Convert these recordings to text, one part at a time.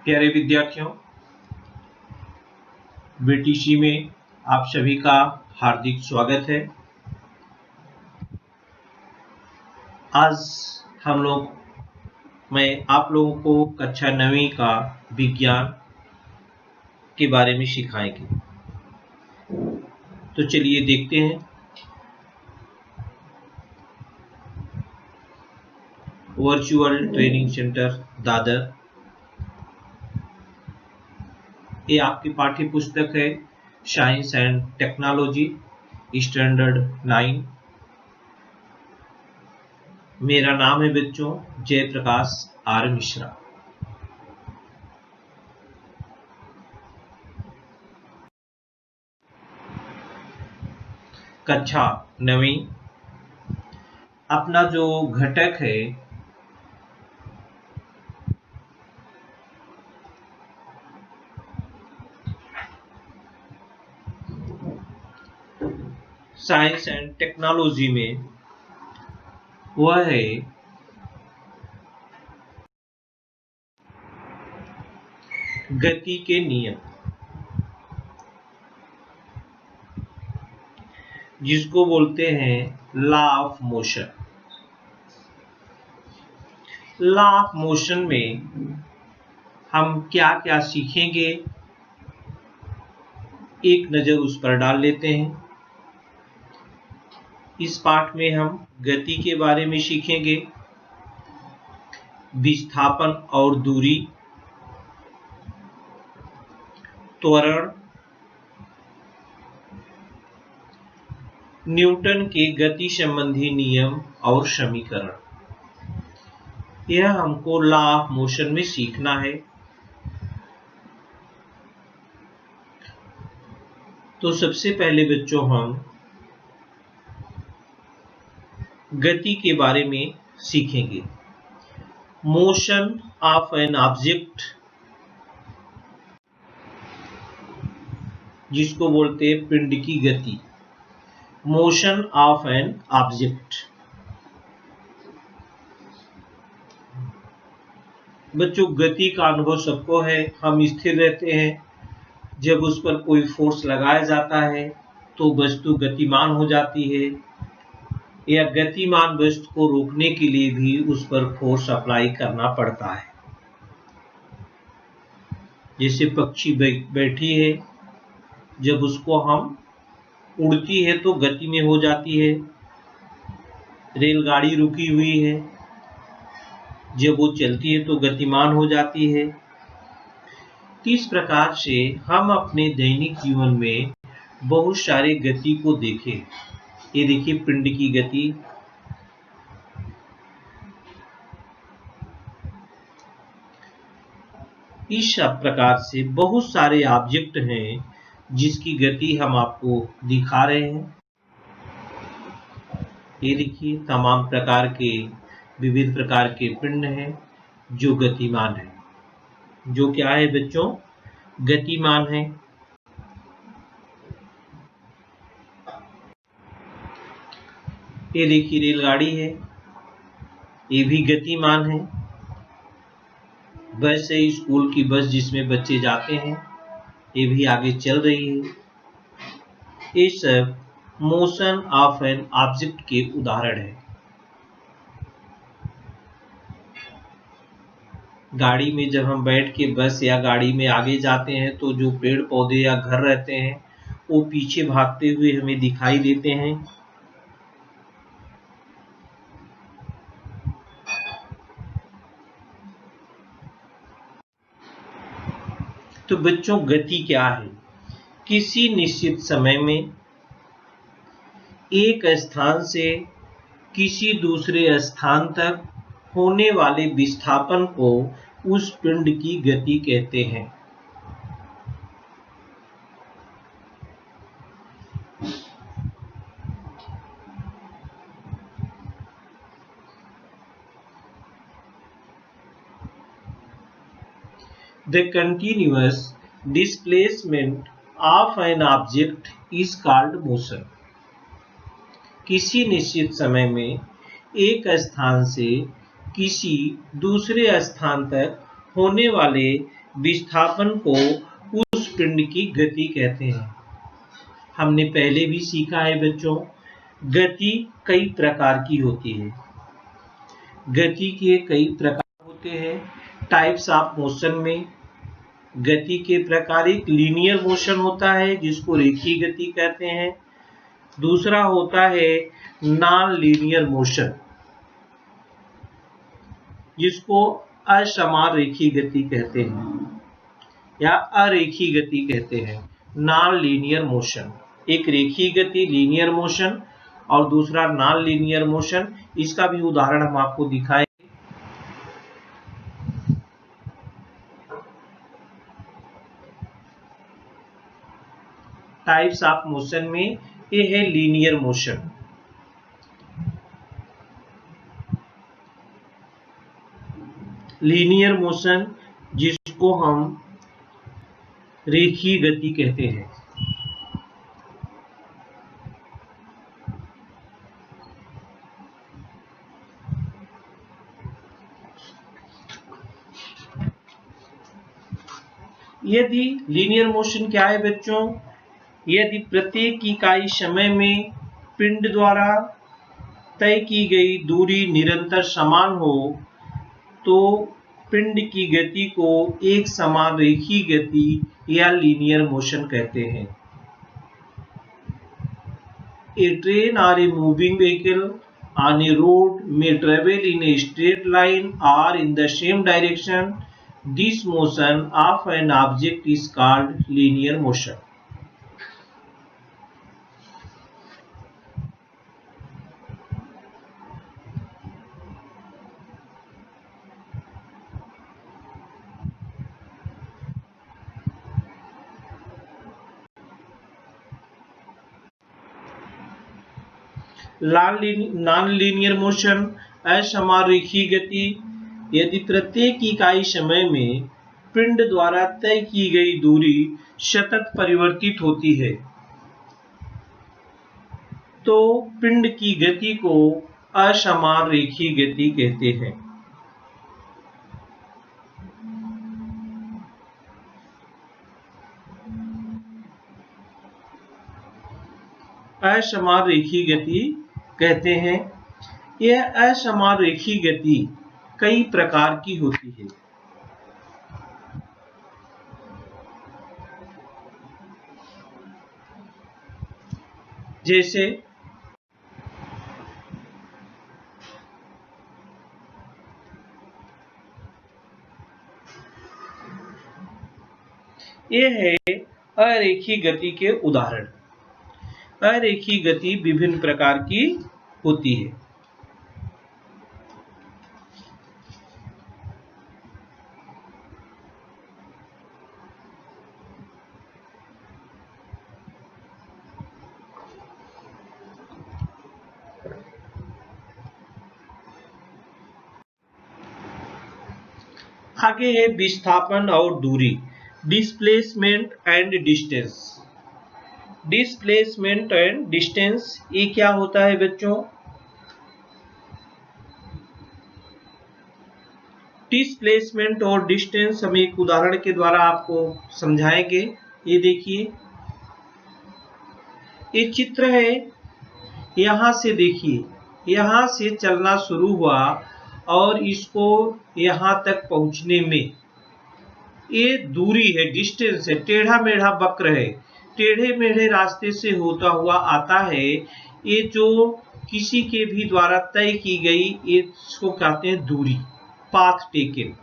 प्यारे विद्यार्थियों, बीटीसी में आप सभी का हार्दिक स्वागत है। आज मैं आप लोगों को कक्षा 9वीं का विज्ञान के बारे में सिखाएंगे। तो चलिए देखते हैं। वर्चुअल ट्रेनिंग सेंटर दादर, ये आपकी पाठ्य पुस्तक है साइंस एंड टेक्नोलॉजी स्टैंडर्ड 9। मेरा नाम है बच्चों जयप्रकाश आर मिश्रा। कक्षा 9वीं, अपना जो घटक है साइंस एंड टेक्नोलॉजी में वह है गति के नियम, जिसको बोलते हैं law of motion. Law of motion में हम क्या क्या सीखेंगे, एक नजर उस पर डाल लेते हैं। इस पाठ में हम गति के बारे में सीखेंगे, विस्थापन और दूरी, त्वरण, न्यूटन के गति संबंधी नियम और समीकरण। यह हमको लॉ ऑफ मोशन में सीखना है। तो सबसे पहले बच्चों हम गति के बारे में सीखेंगे। मोशन ऑफ एन ऑब्जेक्ट, जिसको बोलते हैं पिंड की गति। Motion of an object. बच्चों, गति का अनुभव सबको है। हम स्थिर रहते हैं, जब उस पर कोई फोर्स लगाया जाता है तो वस्तु गतिमान हो जाती है, या गतिमान वस्तु को रोकने के लिए भी उस पर फोर्स अप्लाई करना पड़ता है। जैसे पक्षी बैठी है, जब उसको हम उड़ती है तो गति में हो जाती है। रेलगाड़ी रुकी हुई है, जब वो चलती है तो गतिमान हो जाती है। इस प्रकार से हम अपने दैनिक जीवन में बहुत सारे गति को देखें। ये देखिए पिंड की गति। इस प्रकार से बहुत सारे ऑब्जेक्ट हैं जिसकी गति हम आपको दिखा रहे हैं। ये देखिए तमाम प्रकार के विविध प्रकार के पिंड हैं जो गतिमान हैं। जो क्या है बच्चों? गतिमान है। ये देखिए रेलगाड़ी है, ये भी गतिमान है। वैसे ही स्कूल की बस जिसमें बच्चे जाते हैं, ये भी आगे चल रही है। ये सब मोशन ऑफ एन ऑब्जेक्ट के उदाहरण है। गाड़ी में जब हम बैठ के बस या गाड़ी में आगे जाते हैं तो जो पेड़ पौधे या घर रहते हैं वो पीछे भागते हुए हमें दिखाई देते हैं। तो बच्चों, गति क्या है? किसी निश्चित समय में एक स्थान से किसी दूसरे स्थान तक होने वाले विस्थापन को उस पिंड की गति कहते हैं। The continuous displacement of an object is called motion. किसी निश्चित समय में एक स्थान से किसी दूसरे स्थान तक होने वाले विस्थापन को उस पिंड की गति कहते हैं। हमने पहले भी सीखा है बच्चों, गति कई प्रकार की होती है। गति के कई प्रकार होते हैं। टाइप्स ऑफ मोशन में गति के प्रकार, एक लीनियर मोशन होता है जिसको रेखीय गति कहते हैं। दूसरा होता है नॉन लीनियर मोशन, जिसको असमान रेखीय गति कहते हैं या अरेखीय गति कहते हैं। नॉन लीनियर मोशन, एक रेखीय गति लीनियर मोशन और दूसरा नॉन लीनियर मोशन। इसका भी उदाहरण हम आपको दिखाएंगे। टाइप्स ऑफ मोशन में ये है लीनियर मोशन। लीनियर मोशन जिसको हम रेखीय गति कहते हैं। यदि लीनियर मोशन क्या है बच्चों, यदि प्रत्येक इकाई समय में पिंड द्वारा तय की गई दूरी निरंतर समान हो तो पिंड की गति को एक समान रेखीय गति या लीनियर मोशन कहते हैं। A train or a moving vehicle on a road may travel in a straight line or in the same direction. This motion of an object is called linear motion. Non linear motion असमान रेखीय गति, यदि प्रत्येक इकाई समय में पिंड द्वारा तय की गई दूरी सतत परिवर्तित होती है तो पिंड की गति को असमान रेखीय गति कहते हैं। असमान रेखीय गति कहते हैं। यह असमान रेखीय गति कई प्रकार की होती है। जैसे यह है अरेखीय गति के उदाहरण। अरेखीय गति विभिन्न प्रकार की होती है। आगे है विस्थापन और दूरी, displacement and distance. Displacement and distance ये क्या होता है बच्चों? डिस्प्लेसमेंट और डिस्टेंस हम एक उदाहरण के द्वारा आपको समझाएंगे। ये देखिए, ये चित्र है। यहां से देखिए, यहां से चलना शुरू हुआ और इसको यहां तक पहुंचने में ये दूरी है, डिस्टेंस है। टेढ़ा मेढ़ा वक्र है, टेढ़े मेढ़े रास्ते से होता हुआ आता है। ये जो किसी के भी द्वारा तय की गई, ये इसको कहते हैं दूरी, पाथ टेकन।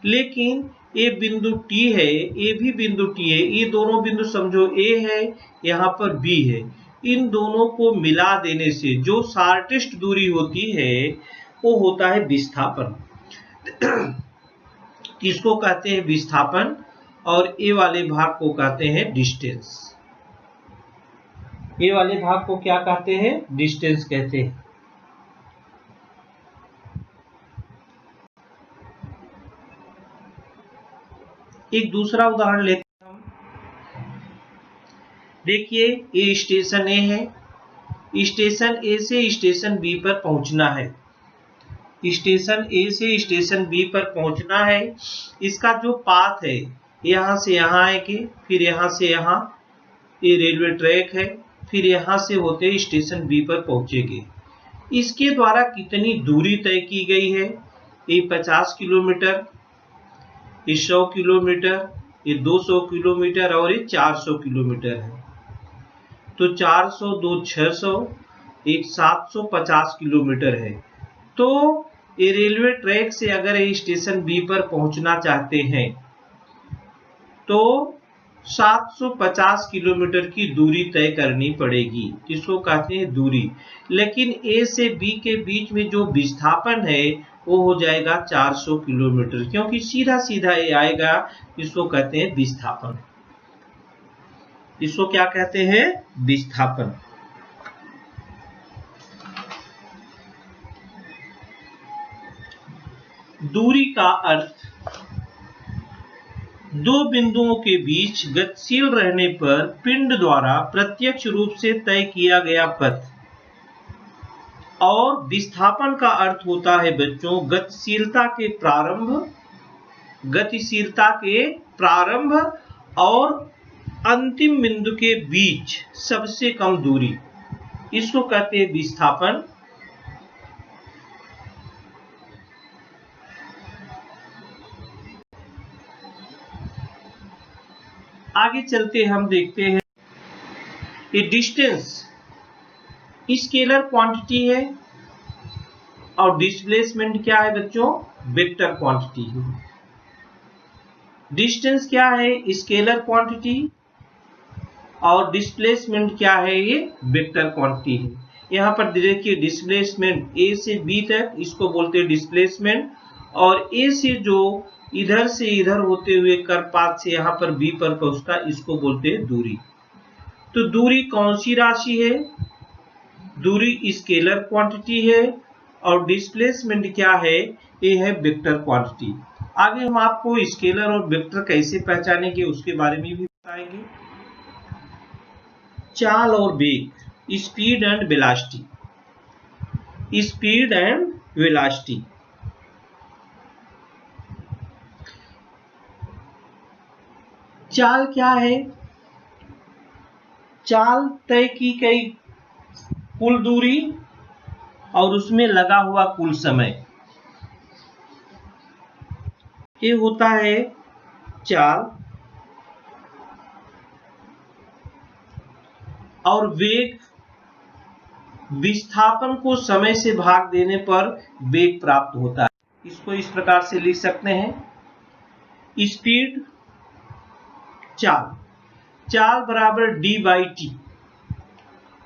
लेकिन ये बिंदु T है, ये भी बिंदु T है। ये दोनों बिंदु समझो A है, यहाँ पर B है। इन दोनों को मिला देने से जो शॉर्टेस्ट दूरी होती है वो होता है विस्थापन। इसको कहते हैं विस्थापन और ये वाले भाग को कहते हैं डिस्टेंस। ये वाले भाग को क्या कहते हैं? डिस्टेंस कहते हैं। एक दूसरा उदाहरण लेते हैं हम। देखिए, ये स्टेशन ए है। स्टेशन ए से स्टेशन बी पर पहुंचना है। स्टेशन ए से स्टेशन बी पर पहुंचना है, इसका जो पाथ है यहाँ से यहाँ आएंगे, फिर यहाँ से यहाँ ये रेलवे ट्रैक है, फिर यहाँ से होते स्टेशन बी पर पहुंचेंगे। इसके द्वारा कितनी दूरी तय की गई है? ये 50 किलोमीटर, ये 100 किलोमीटर, ये 200 किलोमीटर और ये 400 किलोमीटर है। तो 400 2 600, एक 750 किलोमीटर है। तो ये रेलवे ट्रैक से अगर ये स्टेशन बी पर पहुंचना चाहते हैं तो 750 किलोमीटर की दूरी तय करनी पड़ेगी, जिसको कहते हैं दूरी। लेकिन ए से बी के बीच में जो विस्थापन है वो हो जाएगा 400 किलोमीटर, क्योंकि सीधा सीधा ये आएगा, इसको कहते हैं विस्थापन। इसको क्या कहते हैं? विस्थापन। दूरी का अर्थ दो बिंदुओं के बीच गतिशील रहने पर पिंड द्वारा प्रत्यक्ष रूप से तय किया गया पथ। और विस्थापन का अर्थ होता है बच्चों गतिशीलता के प्रारंभ और अंतिम बिंदु के बीच सबसे कम दूरी, इसको कहते हैं विस्थापन। आगे चलते हम देखते हैं ये डिस्टेंस स्केलर क्वांटिटी है और डिस्प्लेसमेंट क्या है बच्चों? वेक्टर क्वांटिटी है। डिस्टेंस क्या है? स्केलर क्वांटिटी, और डिस्प्लेसमेंट क्या है? ये वेक्टर क्वांटिटी है। यहाँ पर देखिए डिस्प्लेसमेंट ए से बी तक, इसको बोलते हैं डिस्प्लेसमेंट, और ए से जो इधर से इधर होते हुए कर्व पाथ से यहाँ पर बी पर पहुंचता, इसको बोलते हैं दूरी। तो दूरी कौन सी राशि है? दूरी स्केलर क्वांटिटी है, और डिस्प्लेसमेंट क्या है? ये है वेक्टर क्वांटिटी। आगे हम आपको स्केलर और वेक्टर कैसे पहचानेंगे उसके बारे में भी बताएंगे। चाल और वेग, speed and velocity. Speed and velocity. चाल क्या है? चाल तय की गई कुल दूरी और उसमें लगा हुआ कुल समय, ये होता है चाल। और वेग विस्थापन को समय से भाग देने पर वेग प्राप्त होता है। इसको इस प्रकार से लिख सकते हैं, स्पीड चाल, चाल बराबर d/t,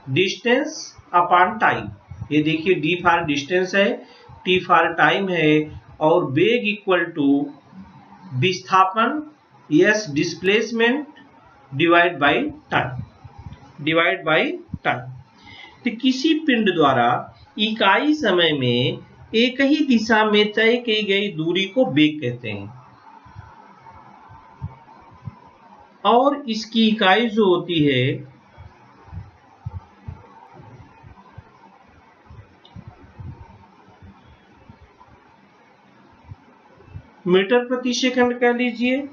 डिस्टेंस अपॉन टाइम। ये देखिए d फॉर डिस्टेंस है, t फॉर टाइम है, और वेग इक्वल टू विस्थापन yes displacement divide by time. तो किसी पिंड द्वारा इकाई समय में एक ही दिशा में तय की गई दूरी को वेग कहते हैं, और इसकी इकाई जो होती है मीटर प्रति सेकंड कह लीजिए।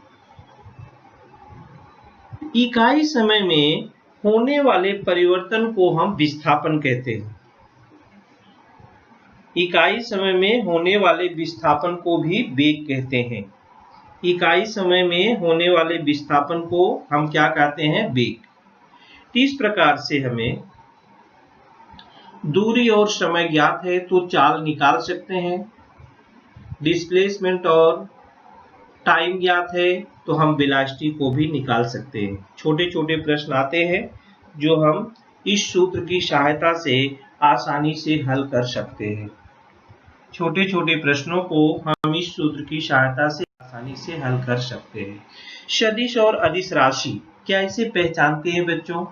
इकाई समय में होने वाले परिवर्तन को हम विस्थापन कहते हैं। इकाई समय में होने वाले विस्थापन को भी वेग कहते हैं। इकाई समय में होने वाले विस्थापन को हम क्या कहते हैं? वेग। इस प्रकार से हमें दूरी और समय ज्ञात है तो चाल निकाल सकते हैं, डिस्प्लेसमेंट और टाइम ज्ञात है तो हम वेलोसिटी को भी निकाल सकते हैं। छोटे छोटे प्रश्न आते हैं जो हम इस सूत्र की सहायता से आसानी से हल कर सकते हैं। छोटे छोटे प्रश्नों को हम इस सूत्र की सहायता से आसानी से हल कर सकते हैं। सदिश और अदिश राशि क्या इसे पहचानते हैं बच्चों?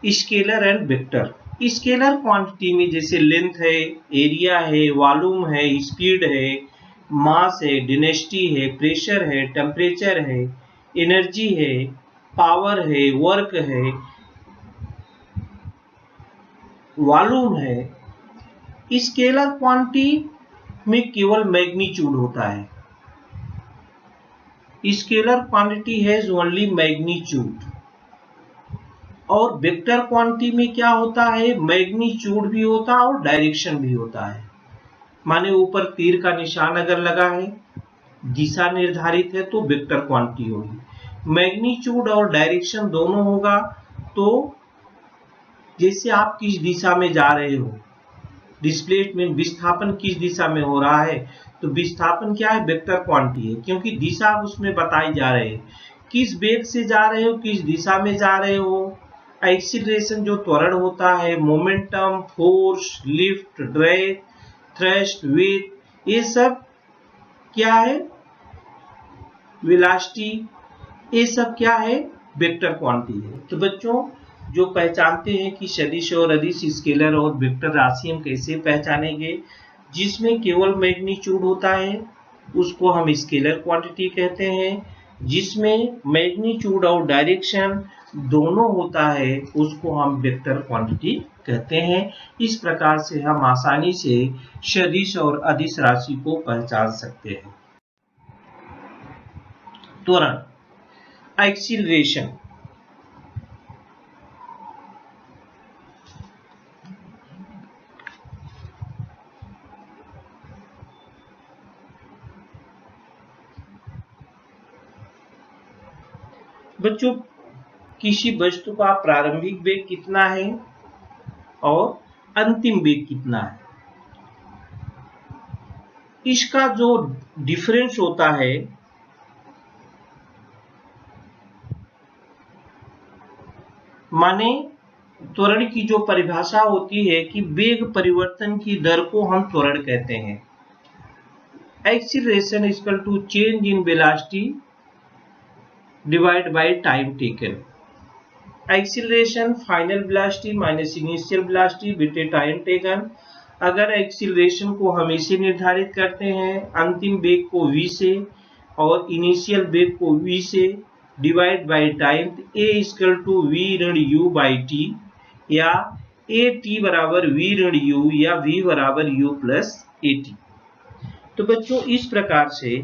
Scalar and vector. Scalar quantity में जैसे लेंथ है, एरिया है, वॉल्यूम है, स्पीड है, मास है, डेंसिटी है, प्रेशर है, टेम्परेचर है, एनर्जी है, पावर है, वर्क है, वॉल्यूम है। स्केलर क्वांटिटी में केवल मैग्नीट्यूड होता है। Scalar quantity has only magnitude. और वेक्टर क्वांटिटी में क्या होता है, मैग्नीट्यूड भी होता है और डायरेक्शन भी होता है। माने ऊपर तीर का निशान अगर लगा है, दिशा निर्धारित है, तो वेक्टर क्वांटिटी होगी। मैग्नीट्यूड और डायरेक्शन दोनों होगा, तो जैसे आप किस दिशा में जा रहे हो, डिस्प्लेसमेंट विस्थापन किस दिशा में हो रहा है, तो विस्थापन क्या है, वेक्टर क्वांटिटी है, क्योंकि दिशा उसमें बताई जा रही है। किस वेग से जा रहे हो, किस दिशा में जा रहे हो। एक्सीलरेशन जो त्वरण होता है, momentum, force, lift, drag, thrust, weight, ये सब क्या है, वेलोसिटी, ये सब क्या है, वेक्टर क्वांटिटी है। तो बच्चों जो पहचानते हैं कि सदिश और अदिश, स्केलर और वेक्टर राशि हम कैसे पहचानेंगे, जिसमें केवल मैग्नीट्यूड होता है उसको हम स्केलर क्वांटिटी कहते हैं, जिसमें मैग्नीट्यूड और डायरेक्शन दोनों होता है उसको हम वेक्टर क्वांटिटी कहते हैं। इस प्रकार से हम आसानी से सदिश और अदिश राशि को पहचान सकते हैं। त्वरण, एक्सीलरेशन, बच्चों किसी वस्तु का प्रारंभिक वेग कितना है और अंतिम वेग कितना है, इसका जो डिफरेंस होता है, माने त्वरण की जो परिभाषा होती है कि वेग परिवर्तन की दर को हम त्वरण कहते हैं। Acceleration equal to change in velocity divide by time taken. Acceleration final velocity minus initial velocity बटे टाइम टेकन। अगर एक्सीलरेशन को हम इसे निर्धारित करते हैं, अंतिम वेग को v से और इनिशियल वेग को v से divide by time, a equal to v ऋण u बाई टी, या a t बराबर v ऋण u, या v बराबर u प्लस a t। तो बच्चों इस प्रकार से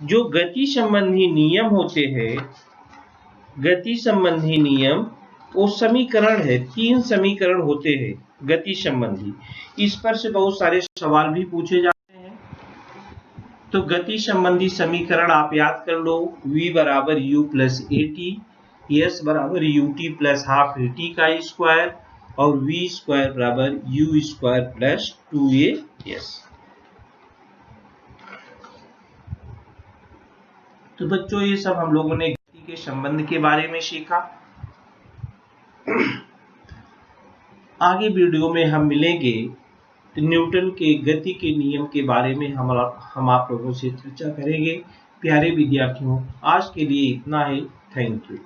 जो गति संबंधी नियम होते हैं, गति संबंधी नियम वो समीकरण है, 3 समीकरण होते हैं गति संबंधी। इस पर से बहुत सारे सवाल भी पूछे जाते हैं। तो गति संबंधी समीकरण आप याद कर लो, v बराबर u plus A T, s बराबर U T plus half A T का स्क्वायर, और v स्क्वायर बराबर u स्क्वायर प्लस 2as। तो बच्चों ये सब हम लोगों ने गति के संबंध के बारे में सीखा। आगे वीडियो में हम मिलेंगे तो न्यूटन के गति के नियम के बारे में हम आप लोगों से चर्चा करेंगे। प्यारे विद्यार्थियों, आज के लिए इतना ही। Thank you.